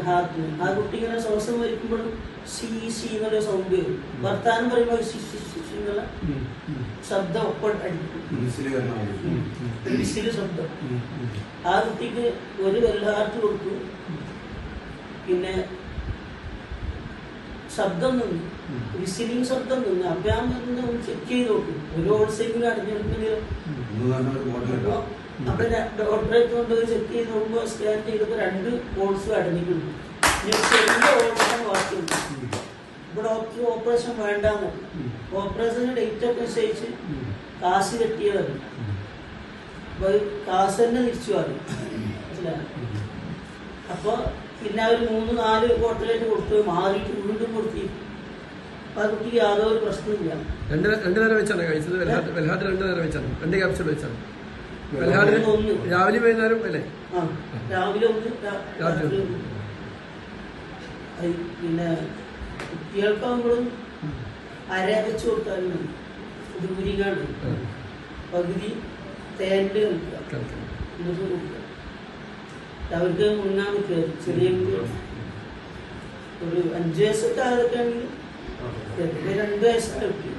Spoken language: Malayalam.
ഹാർട്ടിന് ആ കുട്ടി ഇങ്ങനെ ശ്വാസം വലിക്കുമ്പോഴും സി സി എന്നുള്ള സൗണ്ട് വരും. വർത്താനം പറയുമ്പോൾ എന്നുള്ള ശബ്ദം ഒപ്പം അടിക്കും, വിസില് ശബ്ദം. ആ കുട്ടിക്ക് ഒരു വെൽഹാർട്ട് കൊടുത്തു, പിന്നെ ശബ്ദം നിന്നു, വിസിലിംഗ് ശബ്ദം നിന്നു. അപ്പൊ ഞാൻ ചെക്ക് ചെയ്ത് നോക്കും ഒരു ഓൾസെങ്കിലും അടഞ്ഞെടുക്കുന്നില്ല. അപ്പൊ ഡോക്ടറെ കൊണ്ടുപോയി ചെക്ക് ചെയ്ത് നോക്കുമ്പോൾ സ്കാൻ ചെയ്തപ്പോൾ 2 ഹോൾസും അടഞ്ഞിട്ടുണ്ട്. ചെറിയ ഹോൾസാണ് ബാക്കിയുണ്ട്. ഇപ്പൊ ഡോക്ടർ ഓപ്പറേഷൻ വേണ്ടാന്ന്, ഓപ്പറേഷന് ഡേറ്റ് ഒക്കെ നിശ്ചയിച്ച് കാശ് കെട്ടിയതാണ്. അപ്പൊ കാശ് തന്നെ തിരിച്ചു വന്നു, മനസ്സിലായി. അപ്പൊ പിന്നെ അവർ 3-4 ബോട്ടിലായിട്ട് കൊടുത്തു, മാറിയിട്ട് വീണ്ടും കൊടുത്തി. അപ്പൊ ആ കുട്ടിക്ക് യാതൊരു പ്രശ്നമില്ല. 2 നേരം വെച്ചാണ് കഴിച്ചത്. 2 നേരം വെച്ചാണ്, 2 ക്യാപ്സ്യൂൾ വെച്ചാണ്. രാവിലെ വൈകുന്നേരം അല്ലേ? രാവിലെ 1 പിന്നെ കുട്ടികൾക്കാകുമ്പോഴും അര വെച്ച് കൊടുത്താലും മതി. ഇത് ഉരികാണ്ട് പകുതി തേനില് കളിക്കുക, എന്നിട്ട് കൊടുക്കുക. അവർക്ക് മുന്നാൻ പറ്റുക. ചെറിയ ഒരു 5 വയസ്സൊക്കെ അതൊക്കെ ആണെങ്കിൽ 2 വയസ്സൊക്കെ പറ്റും.